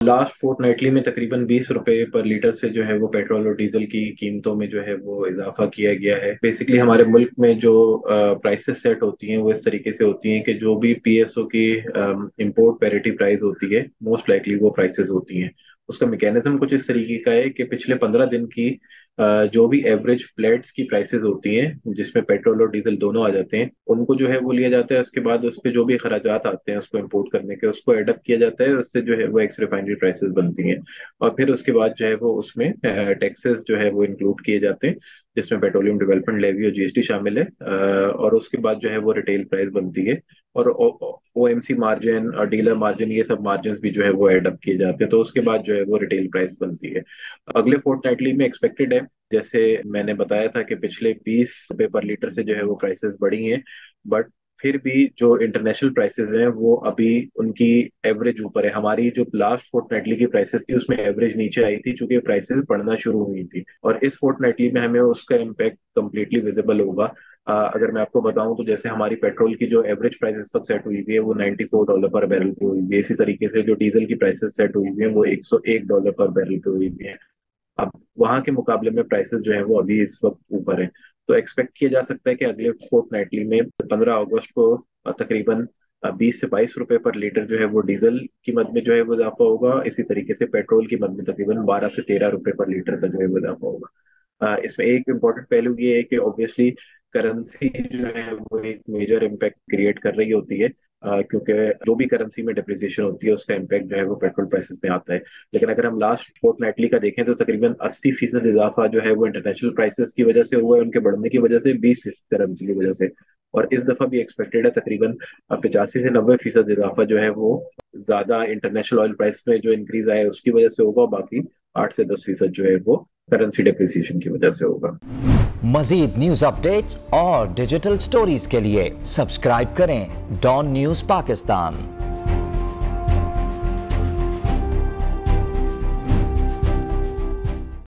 Last fortnightly में तकरीबन 20 रुपए पर लीटर से जो है वो पेट्रोल और डीजल की कीमतों में जो है वो इजाफा किया गया है। बेसिकली हमारे मुल्क में जो प्राइसेस सेट होती हैं वो इस तरीके से होती हैं कि जो भी पीएसओ की इंपोर्ट पैरिटी प्राइस होती है, मोस्ट लाइकली वो प्राइसेस होती हैं। उसका मैकेनिज्म कुछ इस तरीके का है कि पिछले 15 दिन की जो भी एवरेज फ्लैट्स की प्राइसेस होती हैं जिसमें पेट्रोल और डीजल दोनों आ जाते हैं, उनको जो है वो लिया जाता है। उसके बाद उस पे जो भी खर्चात आते हैं उसको इंपोर्ट करने के, उसको एडअप किया जाता है। उससे जो है वो एक्स रिफाइनरी प्राइसेस बनती हैं। और फिर उसके बाद जो है वो उसमें टैक्सेस जो है वो इंक्लूड किए जाते हैं, जिसमें पेट्रोलियम डेवलपमेंट लेवी और जीएसटी शामिल है। और उसके बाद जो है वो रिटेल प्राइस बनती है। और ओएमसी मार्जिन और डीलर मार्जिन, ये सब मार्जिन भी जो है वो एडअप किए जाते हैं। तो उसके बाद जो है वो रिटेल प्राइस बनती है। अगले फोर्टनाइटली में एक्सपेक्टेड है, जैसे मैंने बताया था कि पिछले 20 रुपए पर लीटर से जो है वो प्राइसेस बढ़ी हैं, बट फिर भी जो इंटरनेशनल प्राइसेस हैं वो अभी उनकी एवरेज ऊपर है। हमारी जो लास्ट फोर्टनाइटली की प्राइसेस थी उसमें एवरेज नीचे आई थी, चूंकि प्राइसेस बढ़ना शुरू हुई थी। और इस फोर्टनाइटली में हमें उसका इम्पैक्ट कंप्लीटली विजिबल होगा। अगर मैं आपको बताऊं तो जैसे हमारी पेट्रोल की जो एवरेज प्राइस इस वक्त सेट हुई हुई है वो $94 पर बैरल पे हुई हुई है। इसी तरीके से जो डीजल की प्राइसेस सेट हुई हुई है वो $101 पर बैरल पे हुई हुई है। अब वहां के मुकाबले में प्राइसेस जो है वो अभी इस वक्त ऊपर है। तो एक्सपेक्ट किया जा सकता है कि अगले फोर्टनाइटली में 15 अगस्त को तकरीबन 20 से 22 रुपए पर लीटर जो है वो डीजल कीमत में जो है वो इजाफा होगा। इसी तरीके से पेट्रोल कीमत में तकरीबन 12 से 13 रुपए पर लीटर का जो है वो इजाफा होगा। इसमें एक इम्पॉर्टेंट पहलू ये है कि ऑब्वियसली करेंसी जो है वो एक मेजर इम्पैक्ट क्रिएट कर रही होती है, क्योंकि जो भी करेंसी में डिप्रिसिएशन होती है उसका इम्पैक्ट जो है वो पेट्रोल प्राइसेस में आता है। लेकिन अगर हम लास्ट फोर्टनाइटली का देखें तो तकरीबन 80% इजाफा जो है वो इंटरनेशनल प्राइसेस की वजह से हुआ है, उनके बढ़ने की वजह से, 20% करेंसी की वजह से। और इस दफा भी एक्सपेक्टेड है तकरीबन 85 से 90% इजाफा जो है वो ज्यादा इंटरनेशनल ऑयल प्राइस में जो इंक्रीज आया है उसकी वजह से होगा। बाकी 8 से 10% जो है वो करेंसी डेप्रिसिएशन की वजह से होगा। मजीद न्यूज अपडेट्स और डिजिटल स्टोरीज के लिए सब्सक्राइब करें डॉन न्यूज पाकिस्तान।